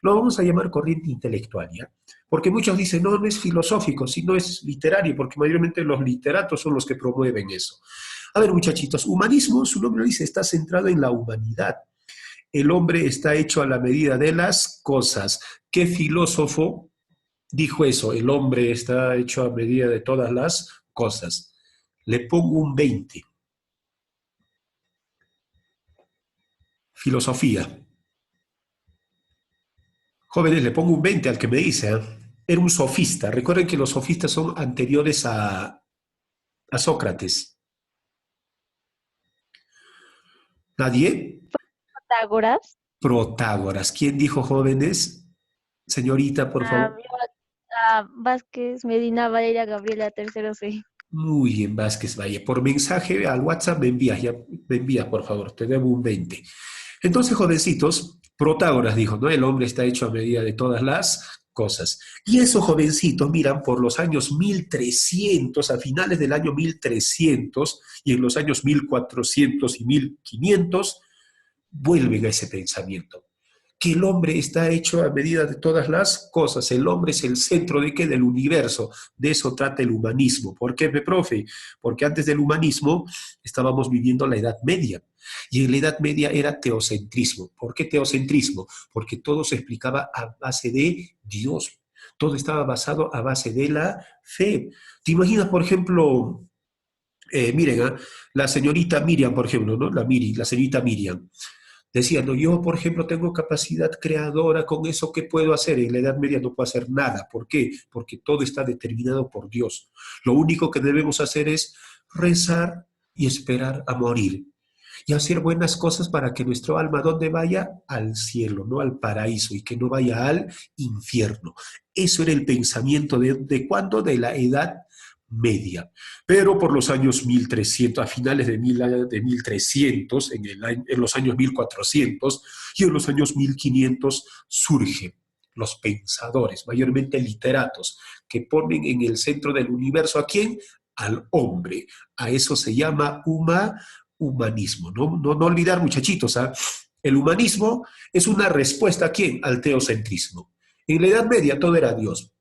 lo vamos a llamar corriente intelectual, ¿ya? Porque muchos dicen, no, no es filosófico, sino es literario, porque mayormente los literatos son los que promueven eso. A ver, muchachitos, humanismo, su nombre lo dice, está centrado en la humanidad. El hombre está hecho a la medida de las cosas. ¿Qué filósofo dijo eso? El hombre está hecho a medida de todas las cosas. Le pongo un 20. Filosofía. Jóvenes, le pongo un 20 al que me dice, ¿eh? Era un sofista. Recuerden que los sofistas son anteriores a Sócrates. ¿Nadie? Pitágoras. Protágoras. ¿Quién dijo, jóvenes? Señorita, por favor. Vázquez, Medina, Valeria, Gabriela, tercero C. Muy bien, Vázquez Valle. Por mensaje al WhatsApp me envías, ya me envías, por favor, te debo un 20. Entonces, jovencitos, Protágoras dijo, ¿no? El hombre está hecho a medida de todas las cosas. Y esos jovencitos, miran, por los años 1300, a finales del año 1300 y en los años 1400 y 1500, vuelven a ese pensamiento, que el hombre está hecho a medida de todas las cosas. El hombre es el centro de qué? Del universo. De eso trata el humanismo. ¿Por qué, profe? Porque antes del humanismo estábamos viviendo la Edad Media. Y en la Edad Media era teocentrismo. ¿Por qué teocentrismo? Porque todo se explicaba a base de Dios. Todo estaba basado a base de la fe. ¿Te imaginas, por ejemplo, miren, la señorita Miriam, por ejemplo, ¿no? La señorita Miriam. Decía, no, yo, por ejemplo, tengo capacidad creadora con eso que puedo hacer. En la Edad Media no puedo hacer nada. ¿Por qué? Porque todo está determinado por Dios. Lo único que debemos hacer es rezar y esperar a morir. Y hacer buenas cosas para que nuestro alma, ¿dónde vaya? Al cielo, no al paraíso, y que no vaya al infierno. Eso era el pensamiento ¿de cuándo? De la Edad Media. Pero por los años 1300, a finales de 1300, en los años 1400 y en los años 1500 surgen los pensadores, mayormente literatos, que ponen en el centro del universo ¿a quién? Al hombre. A eso se llama humanismo. No olvidar, muchachitos, ¿eh? El humanismo es una respuesta ¿a quién? Al teocentrismo. En la Edad Media todo era Dios.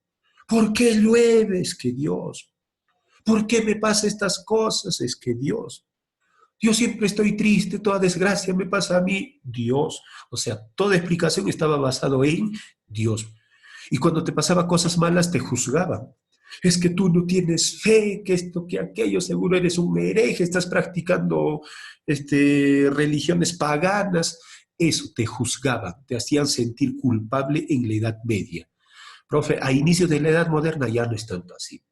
¿Por qué llueve? Es que Dios. ¿Por qué me pasa estas cosas? Es que Dios. Yo siempre estoy triste, toda desgracia me pasa a mí. Dios. O sea, toda explicación estaba basado en Dios. Y cuando te pasaba cosas malas, te juzgaban. Es que tú no tienes fe, que esto, que aquello, seguro eres un hereje, estás practicando religiones paganas. Eso, te juzgaban, te hacían sentir culpable en la Edad Media. Profe, a inicios de la Edad Moderna ya no es tanto así.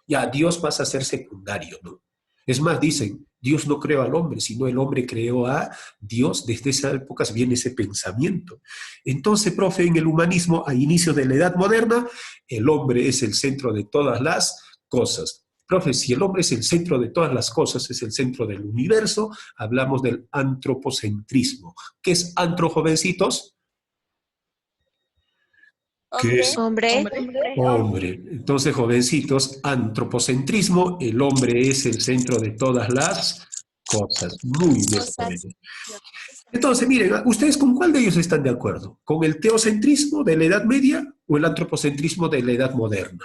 Ya Dios pasa a ser secundario, ¿no? Es más, dicen, Dios no creó al hombre, sino el hombre creó a Dios. Desde esas épocas viene ese pensamiento. Entonces, profe, en el humanismo, a inicios de la Edad Moderna, el hombre es el centro de todas las cosas. Profe, si el hombre es el centro de todas las cosas, es el centro del universo, hablamos del antropocentrismo. ¿Qué es antro, jovencitos? ¿Qué es Hombre. hombre? Entonces, jovencitos, antropocentrismo, el hombre es el centro de todas las cosas. Muy bien, jóvenes. Entonces, miren, ¿ustedes con cuál de ellos están de acuerdo? ¿Con el teocentrismo de la Edad Media o el antropocentrismo de la Edad Moderna?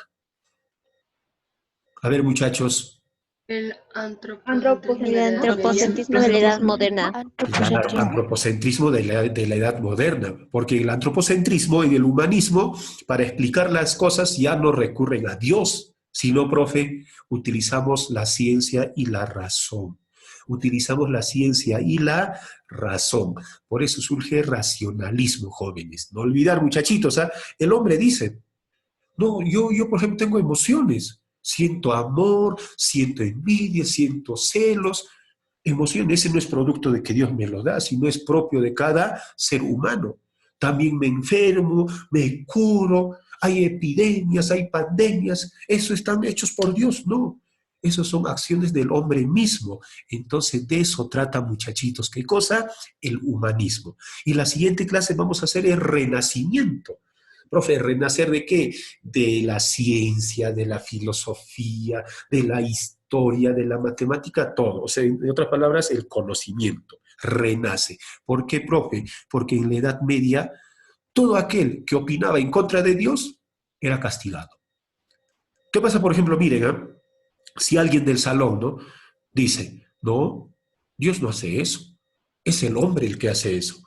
A ver, muchachos. El El antropocentrismo de la edad moderna. El antropocentrismo de la Edad Moderna, porque el antropocentrismo y el humanismo, para explicar las cosas, ya no recurren a Dios, sino, profe, utilizamos la ciencia y la razón. Utilizamos la ciencia y la razón. Por eso surge racionalismo, jóvenes. No olvidar, muchachitos, ¿eh? El hombre dice, no, yo, por ejemplo, tengo emociones. Siento amor, siento envidia, siento celos. Emoción, ese no es producto de que Dios me lo da, sino es propio de cada ser humano. También me enfermo, me curo, hay epidemias, hay pandemias. ¿Eso están hechos por Dios? No. Esas son acciones del hombre mismo. Entonces, de eso trata, muchachitos. ¿Qué cosa? El humanismo. Y la siguiente clase vamos a hacer el renacimiento. Profe, ¿renacer de qué? De la ciencia, de la filosofía, de la historia, de la matemática, todo. O sea, en otras palabras, el conocimiento renace. ¿Por qué, profe? Porque en la Edad Media todo aquel que opinaba en contra de Dios era castigado. ¿Qué pasa, por ejemplo? Miren, si alguien del salón, ¿no?, dice, no, Dios no hace eso, es el hombre el que hace eso.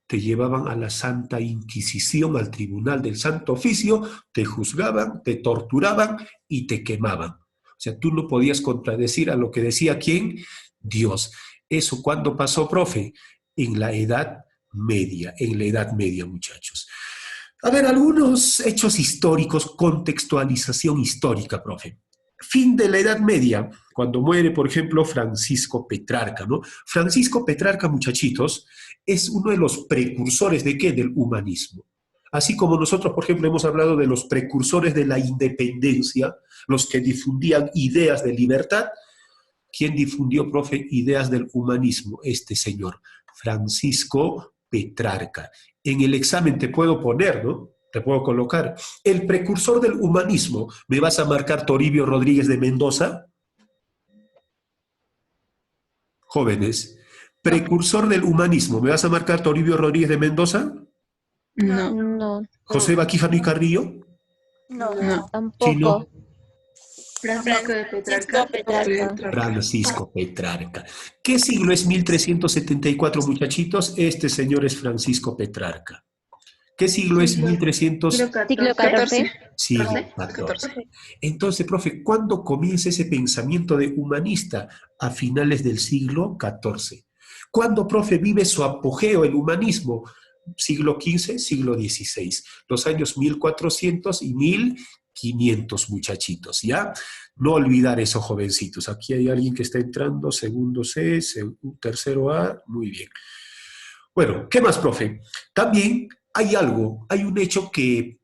Te llevaban a la Santa Inquisición, al Tribunal del Santo Oficio, te juzgaban, te torturaban y te quemaban. O sea, tú no podías contradecir a lo que decía ¿quién? Dios. ¿Eso cuándo pasó, profe? En la Edad Media, muchachos. A ver, algunos hechos históricos, contextualización histórica, profe. Fin de la Edad Media, cuando muere, por ejemplo, Francisco Petrarca, ¿no? Francisco Petrarca, muchachitos, es uno de los precursores ¿de qué? Del humanismo. Así como nosotros, por ejemplo, hemos hablado de los precursores de la independencia, los que difundían ideas de libertad. ¿Quién difundió, profe, ideas del humanismo? Este señor, Francisco Petrarca. En el examen te puedo poner, ¿no? Te puedo colocar. El precursor del humanismo, ¿me vas a marcar Toribio Rodríguez de Mendoza? Jóvenes, precursor del humanismo, ¿me vas a marcar Toribio Rodríguez de Mendoza? No. No, ¿José Baquijano y Carrillo? No. Sí, no. tampoco. Francisco de Petrarca. Francisco Petrarca. ¿Qué siglo es 1374, muchachitos? Este señor es Francisco Petrarca. ¿Qué siglo es 1300? Siglo XIV. Siglo XIV. Entonces, profe, ¿cuándo comienza ese pensamiento de humanista? A finales del siglo XIV. ¿Cuándo, profe, vive su apogeo el humanismo? Siglo XV, siglo XVI. Los años 1400 y 1500, muchachitos, ¿ya? No olvidar eso, jovencitos. Aquí hay alguien que está entrando, segundo C, tercero A, muy bien. Bueno, ¿qué más, profe? También hay un hecho que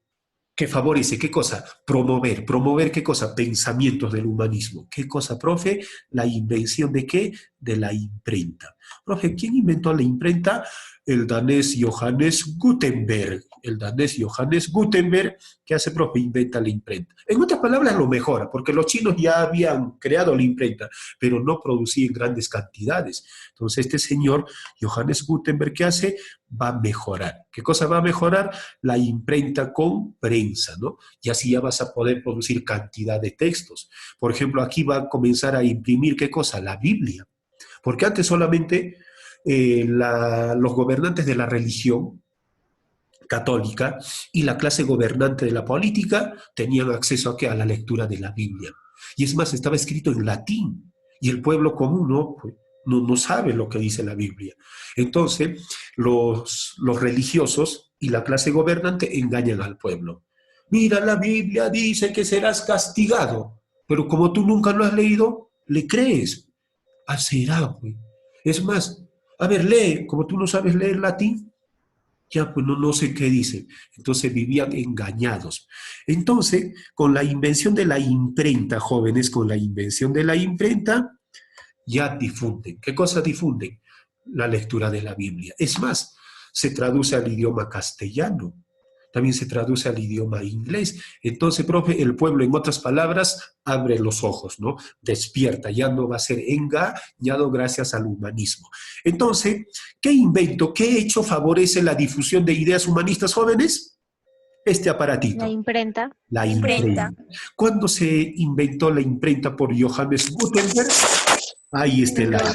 favorece, ¿qué cosa? Promover, ¿qué cosa? Pensamientos del humanismo. ¿Qué cosa, profe? La invención ¿de qué? De la imprenta. Profe, ¿quién inventó la imprenta? El danés Johannes Gutenberg. ¿Qué hace, profe? Inventa la imprenta. En otras palabras, lo mejora, porque los chinos ya habían creado la imprenta, pero no producía en grandes cantidades. Entonces, este señor, Johannes Gutenberg, ¿qué hace? Va a mejorar. ¿Qué cosa va a mejorar? La imprenta con prensa, ¿no? Y así ya vas a poder producir cantidad de textos. Por ejemplo, aquí va a comenzar a imprimir, ¿qué cosa? La Biblia. Porque antes solamente los gobernantes de la religión católica y la clase gobernante de la política tenían acceso a la lectura de la Biblia. Y es más, estaba escrito en latín. Y el pueblo común no sabe lo que dice la Biblia. Entonces, los religiosos y la clase gobernante engañan al pueblo. Mira, la Biblia dice que serás castigado, pero como tú nunca lo has leído, le crees. Ah, será, pues. Es más, a ver, lee, como tú no sabes leer latín, ya pues no sé qué dice. Entonces vivían engañados. Entonces, con la invención de la imprenta, jóvenes, con la invención de la imprenta, ya difunden. ¿Qué cosa difunden? La lectura de la Biblia. Es más, se traduce al idioma castellano, también se traduce al idioma inglés. Entonces, profe, el pueblo, en otras palabras, abre los ojos, ¿no? Despierta, ya no va a ser engañado gracias al humanismo. Entonces, ¿qué invento, qué hecho favorece la difusión de ideas humanistas, jóvenes? Este aparatito. La imprenta. La imprenta. ¿Cuándo se inventó la imprenta por Johannes Gutenberg? Ahí está el año.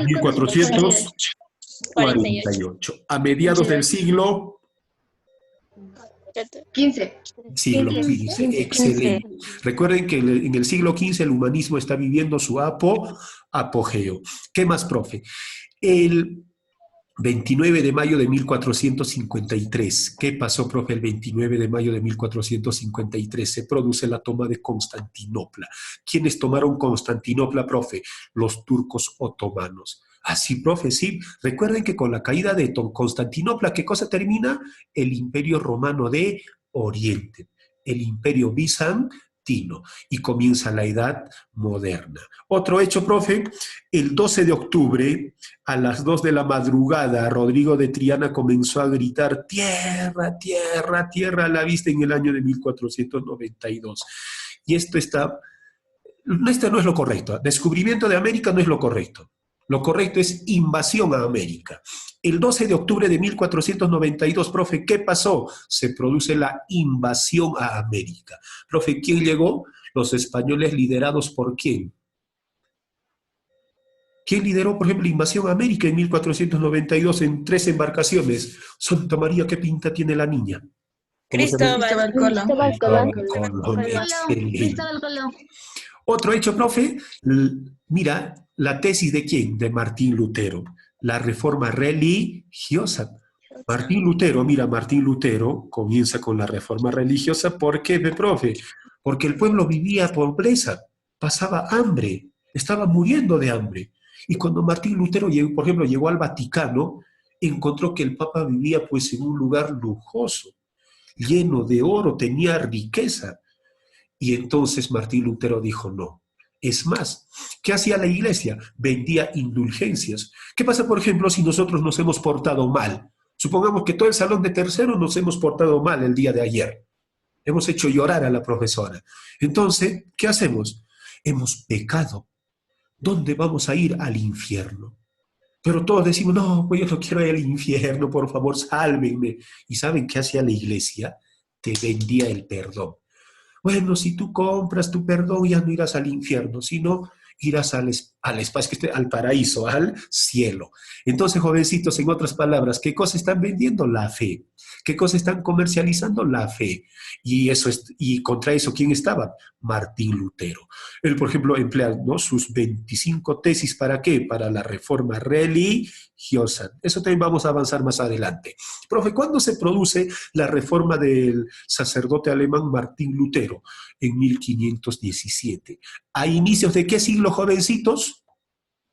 1448. A mediados del siglo 15. Siglo XV, excelente. Recuerden que en el siglo XV el humanismo está viviendo su apogeo. ¿Qué más, profe? El 29 de mayo de 1453. ¿Qué pasó, profe, el 29 de mayo de 1453? Se produce la toma de Constantinopla. ¿Quiénes tomaron Constantinopla, profe? Los turcos otomanos. Así, profe, sí. Recuerden que con la caída de Constantinopla, ¿qué cosa termina? El Imperio Romano de Oriente, el Imperio Bizantino, y comienza la Edad Moderna. Otro hecho, profe, el 12 de octubre, a las 2 de la madrugada, Rodrigo de Triana comenzó a gritar, tierra, tierra, tierra a la vista en el año de 1492. Y esto no es lo correcto. Descubrimiento de América no es lo correcto. Lo correcto es invasión a América. El 12 de octubre de 1492, profe, ¿qué pasó? Se produce la invasión a América. Profe, ¿quién llegó? Los españoles liderados ¿por quién? ¿Quién lideró, por ejemplo, la invasión a América en 1492 en 3 embarcaciones? Santa María, ¿qué pinta tiene la niña? ¿Cómo se llama? Cristóbal Colón. Cristóbal Colón. Colón, excelente. Cristóbal Colón. Otro hecho, profe, mira, la tesis de quién? De Martín Lutero, la reforma religiosa. Martín Lutero, mira, Martín Lutero comienza con la reforma religiosa. ¿Por qué, profe? Porque el pueblo vivía pobreza, pasaba hambre, estaba muriendo de hambre. Y cuando Martín Lutero, llegó, por ejemplo, llegó al Vaticano, encontró que el Papa vivía pues en un lugar lujoso, lleno de oro, tenía riqueza. Y entonces Martín Lutero dijo no. Es más, ¿qué hacía la iglesia? Vendía indulgencias. ¿Qué pasa, por ejemplo, si nosotros nos hemos portado mal? Supongamos que todo el salón de tercero nos hemos portado mal el día de ayer. Hemos hecho llorar a la profesora. Entonces, ¿qué hacemos? Hemos pecado. ¿Dónde vamos a ir? Al infierno. Pero todos decimos, no, pues yo no quiero ir al infierno, por favor, sálvenme. ¿Y saben qué hacía la iglesia? Te vendía el perdón. Bueno, si tú compras tu perdón, ya no irás al infierno, sino irás al espacio, al paraíso, al cielo. Entonces, jovencitos, en otras palabras, ¿qué cosa están vendiendo? La fe. ¿Qué cosa están comercializando? La fe. Y contra eso, ¿quién estaba? Martín Lutero. Él, por ejemplo, emplea, ¿no?, sus 25 tesis, ¿para qué? Para la reforma religiosa. Eso también vamos a avanzar más adelante. Profe, ¿cuándo se produce la reforma del sacerdote alemán Martín Lutero? En 1517. ¿A inicios de qué siglo, jovencitos?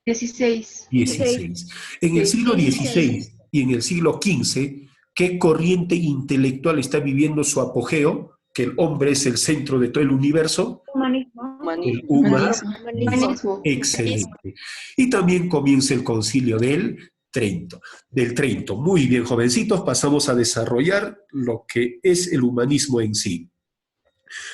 16. 16. En el siglo XVI y en el siglo XV, ¿qué corriente intelectual está viviendo su apogeo? Que el hombre es el centro de todo el universo. Humanismo. El Humanismo. excelente. Y también comienza el concilio del Trento. Muy bien, jovencitos, pasamos a desarrollar lo que es el humanismo en sí.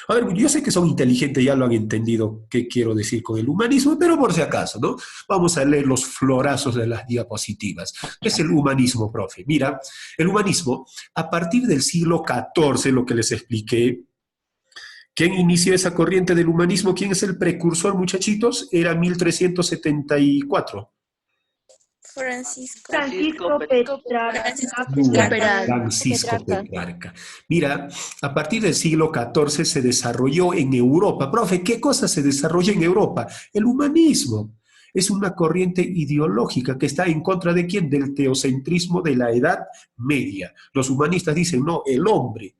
A ver, yo sé que son inteligentes, ya lo han entendido qué quiero decir con el humanismo, pero por si acaso, ¿no? Vamos a leer los florazos de las diapositivas. ¿Qué es el humanismo, profe? Mira, el humanismo, a partir del siglo XIV, lo que les expliqué, ¿quién inició esa corriente del humanismo? ¿Quién es el precursor, muchachitos? Era 1374. Francisco Petrarca. Francisco Petrarca. Mira, a partir del siglo XIV se desarrolló en Europa. Profe, ¿qué cosa se desarrolla en Europa? El humanismo. Es una corriente ideológica que está en contra ¿de quién? Del teocentrismo de la Edad Media. Los humanistas dicen, no, el hombre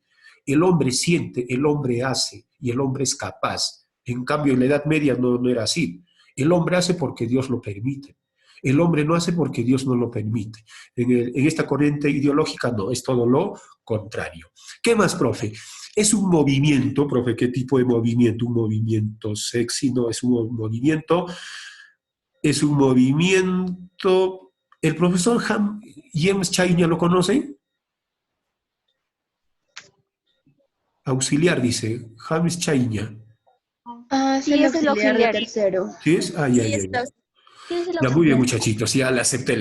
siente, el hombre hace y el hombre es capaz. En cambio, en la Edad Media no era así. El hombre hace porque Dios lo permite. El hombre no hace porque Dios no lo permite. En esta corriente ideológica no, es todo lo contrario. ¿Qué más, profe? Es un movimiento, profe, ¿qué tipo de movimiento? Un movimiento sexy, no, es un movimiento, el profesor James Chainia, ¿lo conoce? Auxiliar, dice, James Chainia. Sí, es el auxiliar de tercero. ¿Sí es? Ay. Ya, muy bien, muchachitos, ya le acepté.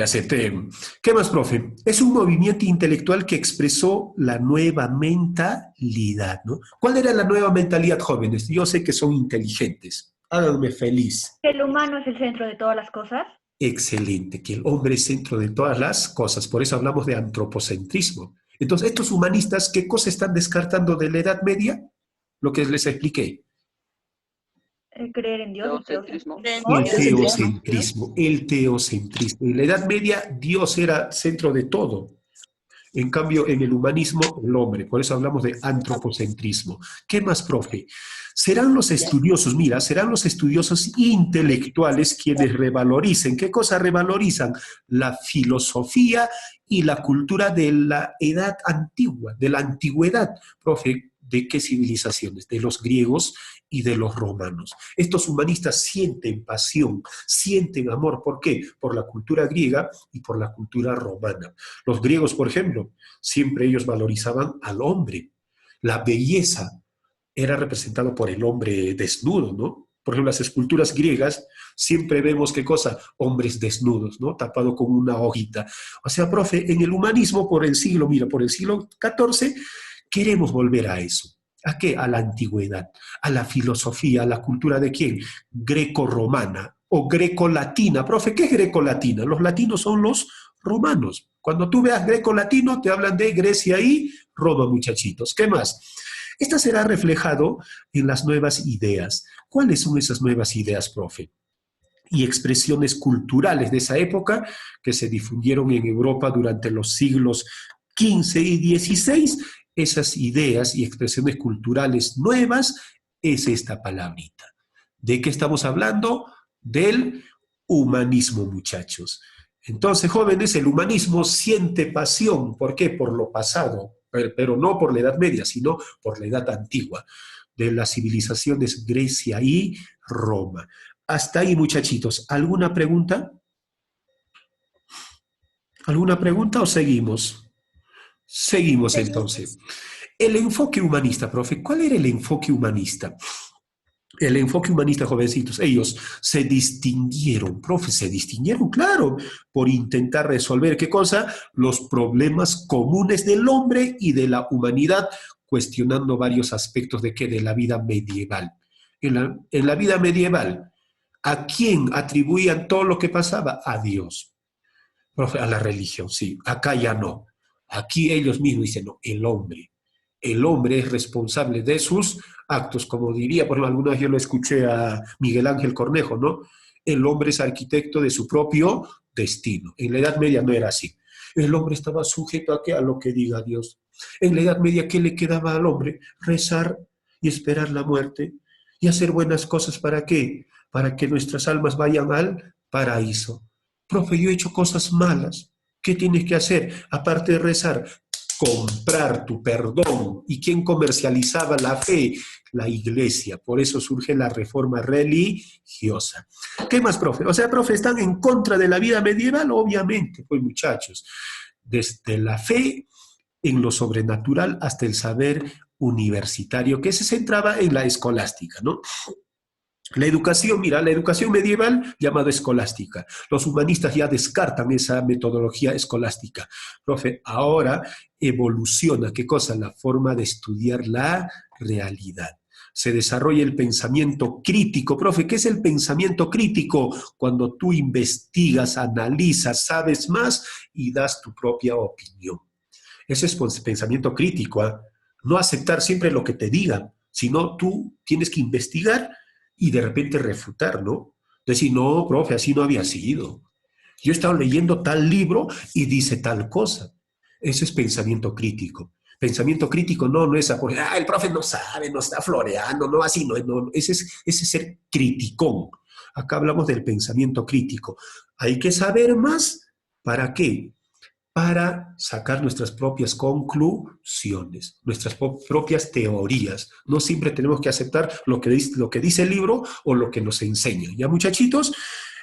¿Qué más, profe? Es un movimiento intelectual que expresó la nueva mentalidad, ¿no? ¿Cuál era la nueva mentalidad, jóvenes? Yo sé que son inteligentes. Háganme feliz. ¿El humano es el centro de todas las cosas? Excelente, que el hombre es centro de todas las cosas. Por eso hablamos de antropocentrismo. Entonces, estos humanistas, ¿qué cosa están descartando de la Edad Media? Lo que les expliqué. Creer en Dios. El teocentrismo. En la Edad Media, Dios era centro de todo. En cambio, en el humanismo, el hombre. Por eso hablamos de antropocentrismo. ¿Qué más, profe? Serán los estudiosos intelectuales quienes revaloricen. ¿Qué cosa revalorizan? La filosofía y la cultura de la edad antigua, de la antigüedad. Profe, ¿de qué civilizaciones? De los griegos y de los romanos. Estos humanistas sienten pasión, sienten amor. ¿Por qué? Por la cultura griega y por la cultura romana. Los griegos, por ejemplo, siempre ellos valorizaban al hombre. La belleza era representada por el hombre desnudo, ¿no? Por ejemplo, las esculturas griegas, siempre vemos qué cosa, hombres desnudos, ¿no? Tapado con una hojita. O sea, profe, en el humanismo por el siglo, mira, por el siglo XIV, queremos volver a eso. ¿A qué? A la antigüedad, a la filosofía, a la cultura de quién? Greco-romana o greco-latina. Profe, ¿qué es greco-latina? Los latinos son los romanos. Cuando tú veas greco-latino, te hablan de Grecia y Roma, muchachitos. ¿Qué más? Esta será reflejado en las nuevas ideas. ¿Cuáles son esas nuevas ideas, profe? Y expresiones culturales de esa época que se difundieron en Europa durante los siglos XV y XVI. Esas ideas y expresiones culturales nuevas es esta palabrita. ¿De qué estamos hablando? Del humanismo, muchachos. Entonces, jóvenes, el humanismo siente pasión. ¿Por qué? Por lo pasado, pero no por la Edad Media, sino por la Edad Antigua, de las civilizaciones Grecia y Roma. Hasta ahí, muchachitos. ¿Alguna pregunta? ¿Alguna pregunta o seguimos? Seguimos entonces. El enfoque humanista, profe, ¿cuál era el enfoque humanista? El enfoque humanista, jovencitos, ellos se distinguieron, profe, se distinguieron, claro, por intentar resolver, ¿qué cosa? Los problemas comunes del hombre y de la humanidad, cuestionando varios aspectos de ¿qué? De la vida medieval. En la vida medieval, ¿a quién atribuían todo lo que pasaba? A Dios. Profe, a la religión, sí. Acá ya no. Aquí ellos mismos dicen, no, el hombre. El hombre es responsable de sus actos, como diría, por ejemplo, alguna vez yo lo escuché a Miguel Ángel Cornejo, ¿no? El hombre es arquitecto de su propio destino. En la Edad Media no era así. El hombre estaba sujeto a, ¿qué? A lo que diga Dios. En la Edad Media, ¿qué le quedaba al hombre? Rezar y esperar la muerte y hacer buenas cosas. ¿Para qué? Para que nuestras almas vayan al paraíso. Profe, yo he hecho cosas malas. ¿Qué tienes que hacer? Aparte de rezar, comprar tu perdón. ¿Y quién comercializaba la fe? La iglesia. Por eso surge la reforma religiosa. ¿Qué más, profe? O sea, profe, ¿están en contra de la vida medieval? Obviamente, pues muchachos. Desde la fe en lo sobrenatural hasta el saber universitario, que se centraba en la escolástica, ¿no? La educación, mira, la educación medieval llamada escolástica. Los humanistas ya descartan esa metodología escolástica. Profe, ahora evoluciona, ¿qué cosa? La forma de estudiar la realidad. Se desarrolla el pensamiento crítico. Profe, ¿qué es el pensamiento crítico? Cuando tú investigas, analizas, sabes más y das tu propia opinión. Ese es pensamiento crítico, ¿eh? No aceptar siempre lo que te digan, sino tú tienes que investigar y de repente refutar, ¿no? Decir, no, profe, así no había sido. Yo he estado leyendo tal libro y dice tal cosa. Eso es pensamiento crítico. Pensamiento crítico no es, el profe no sabe, no está floreando, no, así no. Ese es ser criticón. Acá hablamos del pensamiento crítico. Hay que saber más. ¿Para qué? Para sacar nuestras propias conclusiones, nuestras propias teorías. No siempre tenemos que aceptar lo que dice el libro o lo que nos enseña. ¿Ya, muchachitos?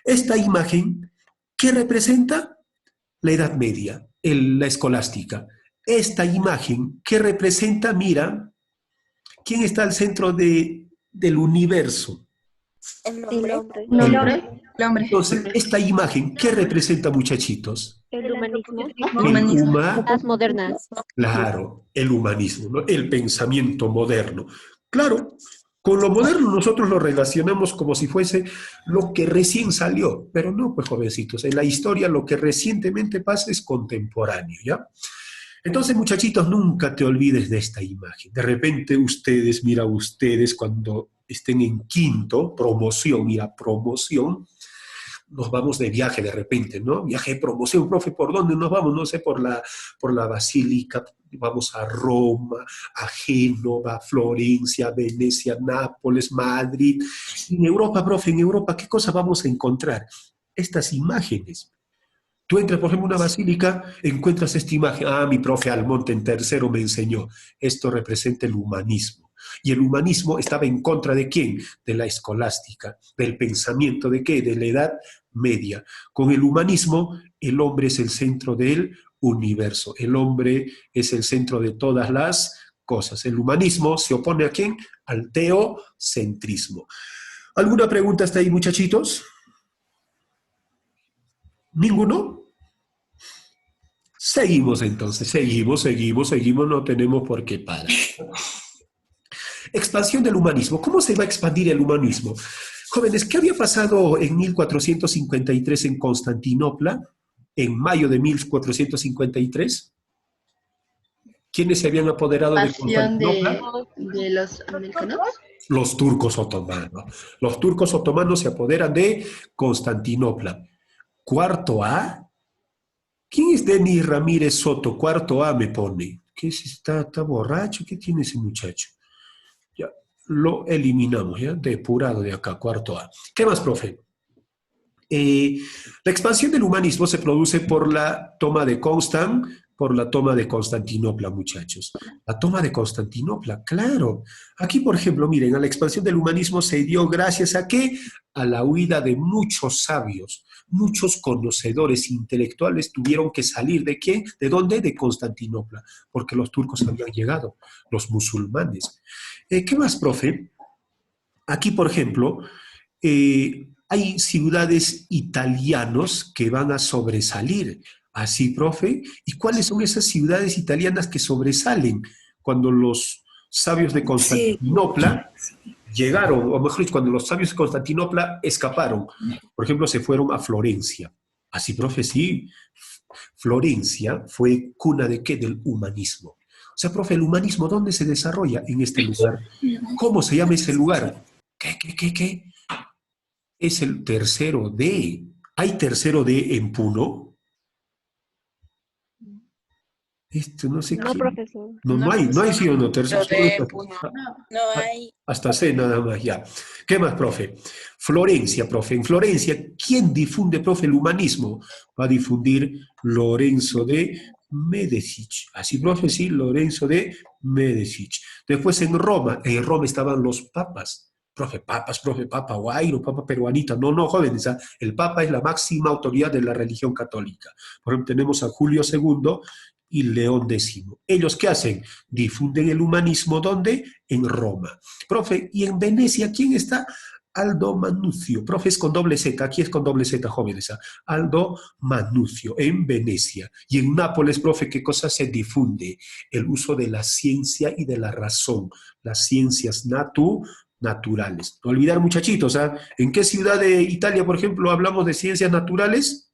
Esta imagen, ¿qué representa? La Edad Media, la escolástica. Esta imagen, ¿qué representa? Mira, ¿quién está al centro del universo? El hombre. El hombre. Entonces, esta imagen, ¿qué representa, muchachitos? El humanismo. Las modernas. Claro, el humanismo, ¿no? El pensamiento moderno. Claro, con lo moderno nosotros lo relacionamos como si fuese lo que recién salió, pero no, pues jovencitos, en la historia lo que recientemente pasa es contemporáneo, ¿ya? Entonces, muchachitos, nunca te olvides de esta imagen. De repente ustedes, mira ustedes, cuando estén en quinto, promoción, mira, promoción, nos vamos de viaje de repente, ¿no? Viaje de promoción, profe, ¿por dónde nos vamos? No sé, por la Basílica, vamos a Roma, a Génova, Florencia, Venecia, Nápoles, Madrid. En Europa, profe, en Europa, ¿qué cosa vamos a encontrar? Estas imágenes. Tú entras, por ejemplo, a una basílica, encuentras esta imagen. Ah, mi profe Almonte en tercero me enseñó. Esto representa el humanismo. Y el humanismo estaba en contra ¿de quién? De la escolástica, del pensamiento ¿de qué? De la Edad Media. Con el humanismo, el hombre es el centro del universo. El hombre es el centro de todas las cosas. El humanismo se opone ¿a quién? Al teocentrismo. ¿Alguna pregunta hasta ahí, muchachitos? ¿Ninguno? Seguimos entonces, seguimos, no tenemos por qué parar. Expansión del humanismo. ¿Cómo se va a expandir el humanismo? Jóvenes, ¿qué había pasado en 1453 en Constantinopla? En mayo de 1453. ¿Quiénes se habían apoderado de Pasión Constantinopla? de los americanos. Los turcos otomanos. Los turcos otomanos se apoderan de Constantinopla. ¿Cuarto A? ¿Quién es Denis Ramírez Soto? Cuarto A me pone. ¿Qué es? ¿Está borracho? ¿Qué tiene ese muchacho? Ya, lo eliminamos, ¿ya? Depurado de acá, cuarto A. ¿Qué más, profe? La expansión del humanismo se produce por la toma de por la toma de Constantinopla, muchachos. La toma de Constantinopla, claro. Aquí, por ejemplo, miren, a la expansión del humanismo se dio gracias a ¿qué? A la huida de muchos sabios, muchos conocedores intelectuales tuvieron que salir ¿de qué? ¿De dónde? De Constantinopla, porque los turcos habían llegado, los musulmanes. ¿Qué más, profe? Aquí, por ejemplo, hay ciudades italianos que van a sobresalir. Así, profe. ¿Y cuáles son esas ciudades italianas que sobresalen cuando los sabios de Constantinopla llegaron, o mejor dicho, cuando los sabios de Constantinopla escaparon? Por ejemplo, se fueron a Florencia. Así, profe, sí. Florencia fue cuna de ¿qué? Del humanismo. O sea, profe, ¿el humanismo dónde se desarrolla? En este lugar. ¿Cómo se llama ese lugar? ¿Qué? Es el tercero D. ¿Hay tercero D en Puno? No sé No, quién. profesor. No hay sí o no, tercero. No hay. Hasta C nada más, ya. ¿Qué más, profe? Florencia, profe. En Florencia, ¿quién difunde, profe, el humanismo? Va a difundir Lorenzo de Medici. Así, profe, sí, Lorenzo de Medici. Después en Roma estaban los papas. Profe, Papa Guairo, Papa Peruanita. No, jóvenes, ¿ah? El Papa es la máxima autoridad de la religión católica. Por ejemplo, tenemos a Julio II y León X. ¿Ellos qué hacen? Difunden el humanismo, ¿dónde? En Roma. Profe, ¿y en Venecia quién está? Aldo Manuzio. Profe, es con doble Z, aquí es con doble Z, jóvenes. ¿Ah? Aldo Manuzio, en Venecia. Y en Nápoles, profe, ¿qué cosa se difunde? El uso de la ciencia y de la razón. Las ciencias naturales. No olvidar, muchachitos, ¿ah? ¿En qué ciudad de Italia, por ejemplo, hablamos de ciencias naturales?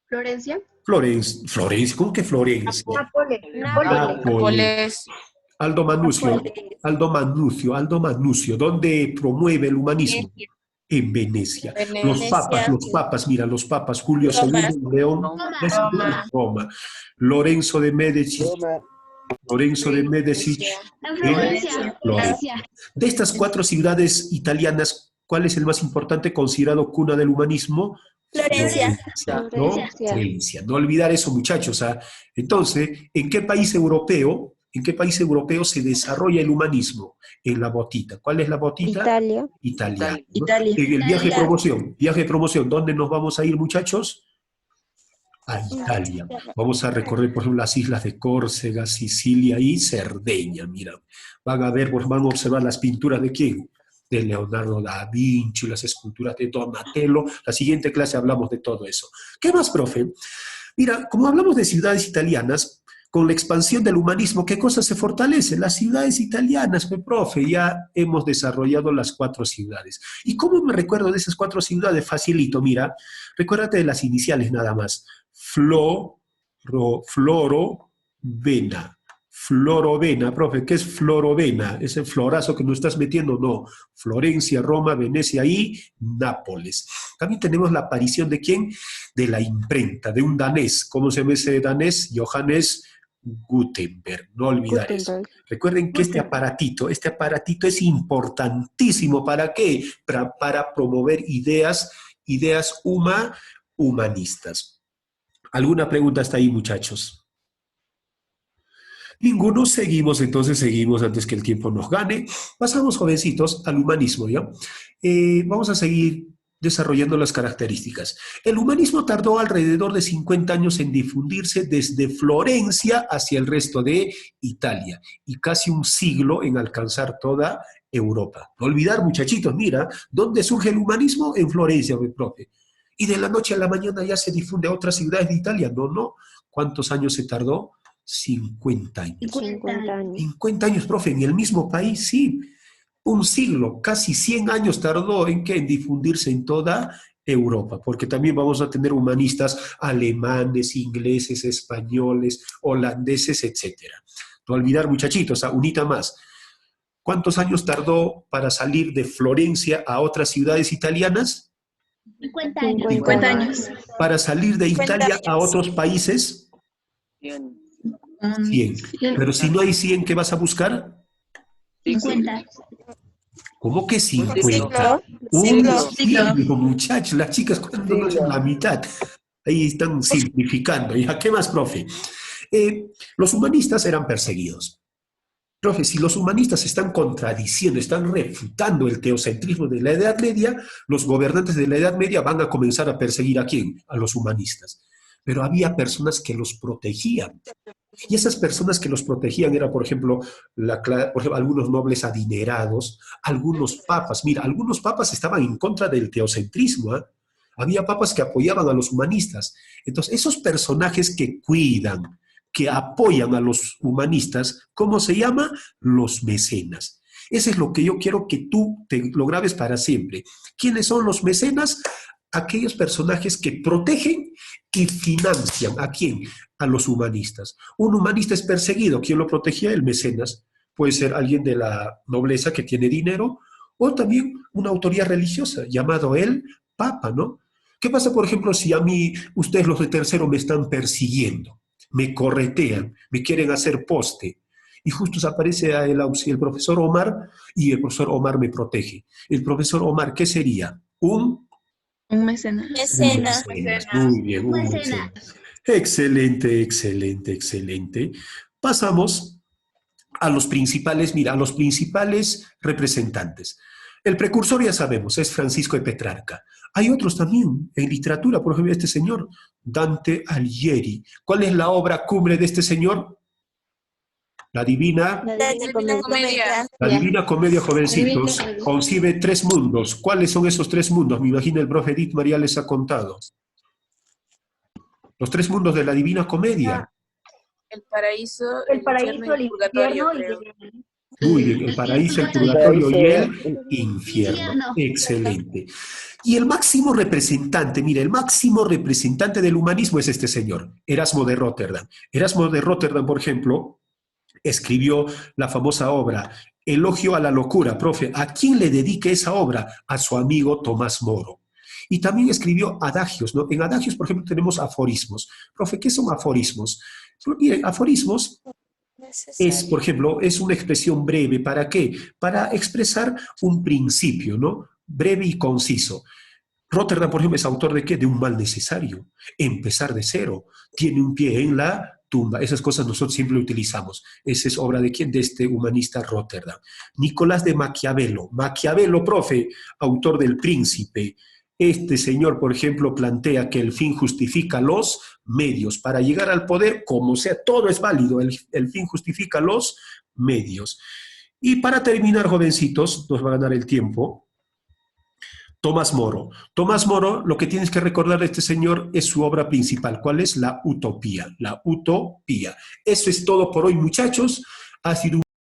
Florencia. Florencia, ¿cómo que Florencia? Nápoles. Aldo Manuzio, ¿dónde promueve el humanismo? En Venecia. Los papas, mira, los papas, Julio II, León, Roma. Lorenzo de Medici. Florencia. De estas 4 ciudades italianas, ¿cuál es el más importante considerado cuna del humanismo? Florencia. Florencia. No olvidar eso, muchachos. ¿Ah? Entonces, ¿en qué país europeo se desarrolla el humanismo? En la botita. ¿Cuál es la botita? Italia. Italia. En el viaje de promoción, ¿dónde nos vamos a ir, muchachos? A Italia. Vamos a recorrer, por ejemplo, las islas de Córcega, Sicilia y Cerdeña. Mira, van a observar las pinturas de ¿quién? De Leonardo da Vinci, las esculturas de Donatello. La siguiente clase hablamos de todo eso. ¿Qué más, profe? Mira, como hablamos de ciudades italianas, con la expansión del humanismo, ¿qué cosa se fortalece? Las ciudades italianas, profe, ya hemos desarrollado las 4 ciudades. ¿Y cómo me recuerdo de esas 4 ciudades? Facilito, mira, recuérdate de las iniciales nada más. Florovena. Florovena, profe, ¿qué es Florovena? ¿Es el florazo que nos estás metiendo? No. Florencia, Roma, Venecia y Nápoles. También tenemos la aparición ¿de quién? De la imprenta, de un danés. ¿Cómo se llama ese danés? Johannes Gutenberg. No olvidar eso. Recuerden que este aparatito es importantísimo. ¿Para qué? Para promover ideas humanistas. ¿Alguna pregunta hasta ahí, muchachos? Ninguno. Seguimos antes que el tiempo nos gane. Pasamos, jovencitos, al humanismo, ¿ya? Vamos a seguir desarrollando las características. El humanismo tardó alrededor de 50 años en difundirse desde Florencia hacia el resto de Italia y casi un siglo en alcanzar toda Europa. No olvidar, muchachitos, mira, ¿dónde surge el humanismo? En Florencia, mi profe. Y de la noche a la mañana ya se difunde a otras ciudades de Italia. No, no. ¿Cuántos años se tardó? 50 años. 50 años. 50 años, profe, en el mismo país, sí. Un siglo, casi 100 años tardó en difundirse en toda Europa, porque también vamos a tener humanistas alemanes, ingleses, españoles, holandeses, etc. No olvidar, muchachitos, unita más. ¿Cuántos años tardó para salir de Florencia a otras ciudades italianas? 50 años. 50 años. Para salir de 50 Italia a años. otros países, 100. Pero si no hay 100, ¿qué vas a buscar? 50. ¿Cómo que ¿Un 50? siglo? Un siglo, muchachos. Las chicas, ¿cuándo no hacen la mitad? Ahí están simplificando. ¿Ya qué más, profe? Los humanistas eran perseguidos. Profe, si los humanistas están contradiciendo, están refutando el teocentrismo de la Edad Media, los gobernantes de la Edad Media van a comenzar a perseguir ¿a quién? A los humanistas. Pero había personas que los protegían. Y esas personas que los protegían eran, por ejemplo, algunos nobles adinerados, algunos papas. Mira, algunos papas estaban en contra del teocentrismo, ¿eh? Había papas que apoyaban a los humanistas. Entonces, esos personajes que cuidan, que apoyan a los humanistas, ¿cómo se llama? Los mecenas. Eso es lo que yo quiero que tú te lo grabes para siempre. ¿Quiénes son los mecenas? Aquellos personajes que protegen y financian. ¿A quién? A los humanistas. Un humanista es perseguido. ¿Quién lo protegía? El mecenas. Puede ser alguien de la nobleza que tiene dinero o también una autoridad religiosa llamado el Papa, ¿no? ¿Qué pasa, por ejemplo, si a mí, ustedes los de tercero me están persiguiendo, me corretean, me quieren hacer poste? Y justo aparece el profesor Omar y el profesor Omar me protege. El profesor Omar, ¿qué sería? Un mecenas. Mecenas. Muy bien, un Mecenas. mecenas. Excelente, excelente, excelente. Pasamos a los principales, mira, a los principales representantes. El precursor ya sabemos, es Francisco de Petrarca. Hay otros también en literatura, por ejemplo, este señor, Dante Alighieri. ¿Cuál es la obra cumbre de este señor? La Divina La Divina Comedia. La Divina Comedia, jovencitos, Divina Comedia. concibe 3 mundos. ¿Cuáles son esos 3 mundos? Me imagino el profe Edith María les ha contado. Los 3 mundos de la Divina Comedia. El paraíso, El paraíso, el purgatorio, infierno creo. Muy bien, el paraíso, el purgatorio y el infierno. Excelente. Y el máximo representante, mire, el máximo representante del humanismo es este señor, Erasmo de Róterdam. Erasmo de Róterdam, por ejemplo, escribió la famosa obra Elogio a la locura. Profe, ¿a quién le dedica esa obra? A su amigo Tomás Moro. Y también escribió adagios, ¿no? En adagios, por ejemplo, tenemos aforismos. Profe, ¿qué son aforismos? Miren, aforismos es, por ejemplo, es una expresión breve. ¿Para qué? Para expresar un principio, ¿no? Breve y conciso. Róterdam, por ejemplo, es autor de ¿qué? De un mal necesario. Empezar de cero. Tiene un pie en la tumba. Esas cosas nosotros siempre utilizamos. Esa es obra de ¿quién? De este humanista Róterdam. Nicolás de Maquiavelo. Maquiavelo, profe, autor del Príncipe. Este señor, por ejemplo, plantea que el fin justifica los medios. Para llegar al poder, como sea, todo es válido. El fin justifica los medios. Y para terminar, jovencitos, nos va a ganar el tiempo. Tomás Moro. Tomás Moro, lo que tienes que recordar de este señor es su obra principal. ¿Cuál es? La Utopía. La Utopía. Eso es todo por hoy, muchachos. Ha sido un